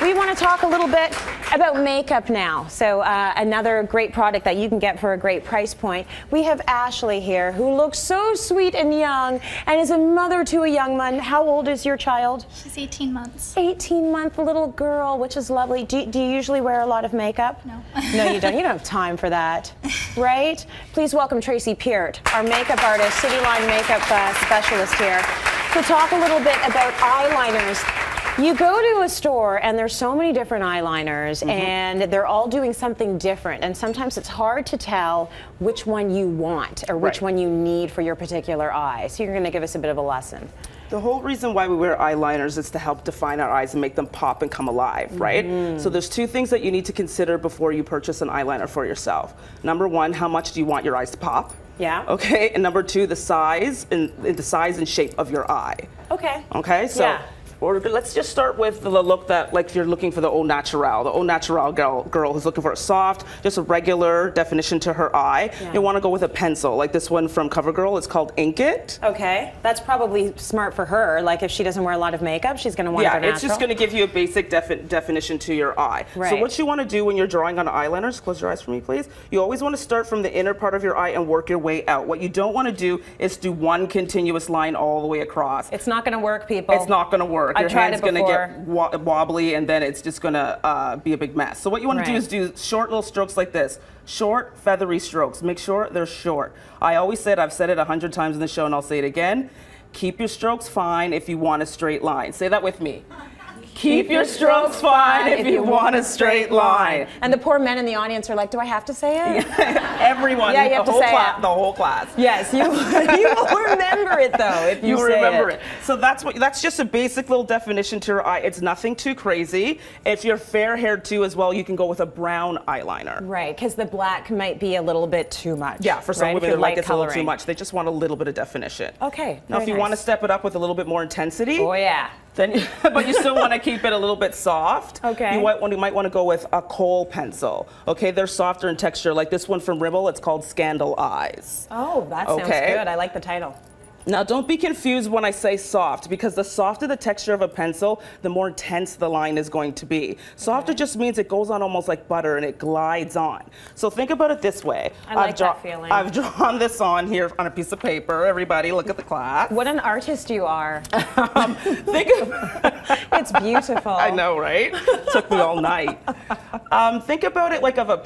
We want to talk a little bit about makeup now. So another great product that you can get for a great price point. We have Ashley here, who looks so sweet and young and is a mother to a young one. How old is your child? She's 18 months. 18-month little girl, which is lovely. Do you usually wear a lot of makeup? No. No, you don't. You don't have time for that, right? Please welcome Tracy Peart, our makeup artist, City Line makeup specialist here, to talk a little bit about eyeliners. You go to a store and there's so many different eyeliners and they're all doing something different, and sometimes it's hard to tell which one you want or which one you need for your particular eye. So you're going to give us a bit of a lesson. The whole reason why we wear eyeliners is to help define our eyes and make them pop and come alive, right? So there's two things that you need to consider before you purchase an eyeliner for yourself. Number one, how much do you want your eyes to pop? Yeah. Okay, and number two, the size and shape of your eye. Okay. Okay, so. Yeah. Or let's just start with the look that, like, if you're looking for the au natural girl who's looking for a soft, just a regular definition to her eye. Yeah. You want to go with a pencil, like this one from CoverGirl. It's called Ink It. Okay, that's probably smart for her. Like, if she doesn't wear a lot of makeup, she's going to want to go natural. Yeah, it's just going to give you a basic definition to your eye. Right. So what you want to do when you're drawing on eyeliners, close your eyes for me, please. You always want to start from the inner part of your eye and work your way out. What you don't want to do is do one continuous line all the way across. It's not going to work, people. It's not going to work. Your hand's going to get wobbly, and then it's just going to be a big mess. So what you want to do is do short little strokes like this. Short, feathery strokes. Make sure they're short. I always said, I've said it 100 times in the show, and I'll say it again. Keep your strokes fine if you want a straight line. Say that with me. Keep your strokes fine if you want a straight line. And the poor men in the audience are like, do I have to say it? Everyone, Yeah, you have to say it. The whole class. Yes, you will remember it though if you say remember it. it. So that's just a basic little definition to your eye. It's nothing too crazy. If you're fair-haired too as well, you can go with a brown eyeliner. Right, because the black might be a little bit too much. Yeah, for some women, like it's a little too much. They just want a little bit of definition. Okay. Now, if you want to step it up with a little bit more intensity, oh yeah, then but you still want to keep it a little bit soft. Okay. You might want to go with a kohl pencil. Okay, they're softer in texture. Like this one from Rimmel, it's called Scandal Eyes. Oh, that sounds good. I like the title. Now, don't be confused when I say soft, because the softer the texture of a pencil, the more intense the line is going to be. Softer just means it goes on almost like butter and it glides on. So think about it this way. I like that feeling. I've drawn this on here on a piece of paper. Everybody, look at the class. What an artist you are. It's beautiful. I know, right? Took me all night. Think about it like of a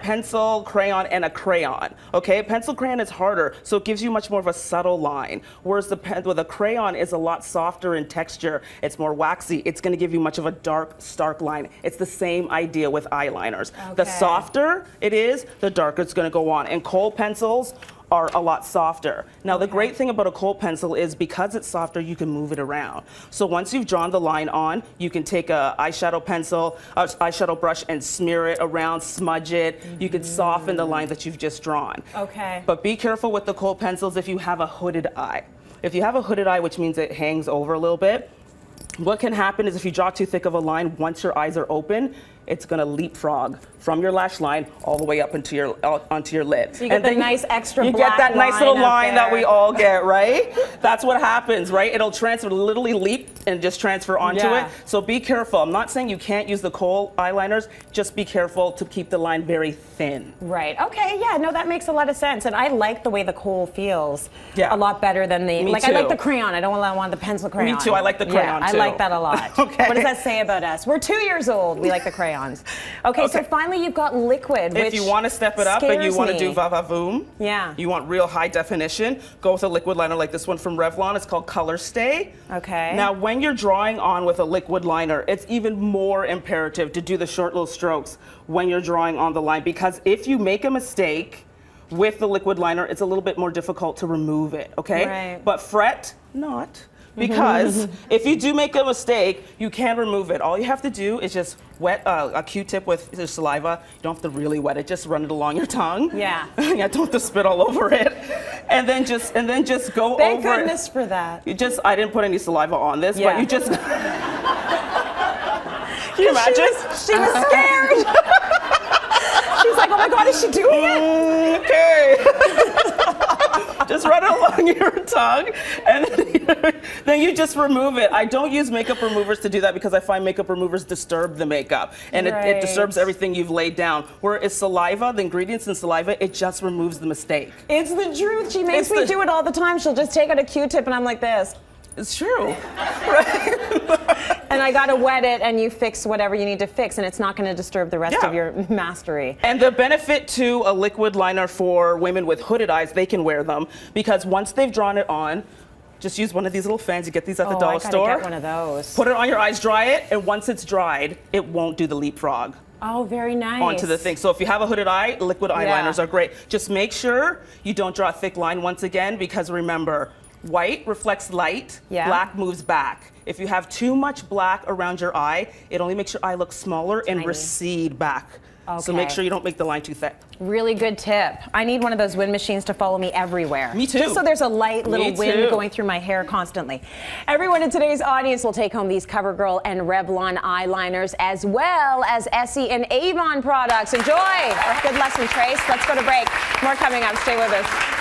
pencil, crayon, and a crayon. Okay, a pencil crayon is harder, so it gives you much more of a subtle line. Whereas with a crayon is a lot softer in texture. It's more waxy. It's going to give you much of a dark, stark line. It's the same idea with eyeliners. Okay. The softer it is, the darker it's going to go on. And kohl pencils are a lot softer. Now, the great thing about a kohl pencil is because it's softer, you can move it around. So once you've drawn the line on, you can take a eyeshadow brush and smear it around, smudge it. You can soften the line that you've just drawn. Okay. But be careful with the kohl pencils if you have a hooded eye. If you have a hooded eye, which means it hangs over a little bit, what can happen is if you draw too thick of a line, once your eyes are open, it's going to leapfrog from your lash line all the way up onto your lid. So you get the nice extra black line. You get that nice little line that we all get, right? That's what happens, right? It'll literally leap and just transfer onto it. So be careful. I'm not saying you can't use the kohl eyeliners. Just be careful to keep the line very thin. Right. Okay. Yeah. No, that makes a lot of sense. And I like the way the kohl feels. Yeah. A lot better than the Me too. I like the crayon. I don't want the pencil crayon. Me too. I like the crayon too. I like that a lot. Okay. What does that say about us? We're 2 years old. We like the crayons. Okay. So finally, you've got liquid. If you want to step it up and you want to do va-va-voom, yeah, you want real high definition, go with a liquid liner like this one from Revlon. It's called Color Stay. Okay. Now, when you're drawing on with a liquid liner, it's even more imperative to do the short little strokes when you're drawing on the line, because if you make a mistake with the liquid liner, it's a little bit more difficult to remove it, okay? Right. But fret not, because if you do make a mistake, you can remove it. All you have to do is just wet a Q-tip with your saliva. You don't have to really wet it, just run it along your tongue. Yeah. Yeah, don't have to spit all over it. And then just go Thank over it. goodness for that. I didn't put any saliva on this, Yeah. but you just Can you imagine? She was scared. She's like, oh my God, is she doing it? Okay. Just run it along your tongue, and then you just remove it. I don't use makeup removers to do that because I find makeup removers disturb the makeup, and it disturbs everything you've laid down. Where it's saliva, the ingredients in saliva, it just removes the mistake. It's the truth. She makes me do it all the time. She'll just take out a Q-tip, and I'm like this. It's true. And I gotta wet it, and you fix whatever you need to fix, and it's not gonna disturb the rest of your mastery. And the benefit to a liquid liner for women with hooded eyes, they can wear them because once they've drawn it on, just use one of these little fans. You get these at the dollar store. I gotta get one of those. Put it on your eyes, dry it, and once it's dried, it won't do the leapfrog. Oh, very nice. Onto the thing. So if you have a hooded eye, liquid eyeliners are great. Just make sure you don't draw a thick line once again, because remember, white reflects light, black moves back. If you have too much black around your eye, it only makes your eye look smaller and recede back. Okay. So make sure you don't make the line too thick. Really good tip. I need one of those wind machines to follow me everywhere. Me too. Just so there's a light little wind going through my hair constantly. Everyone in today's audience will take home these CoverGirl and Revlon eyeliners, as well as Essie and Avon products. Enjoy. Good lesson, Trace. Let's go to break. More coming up. Stay with us.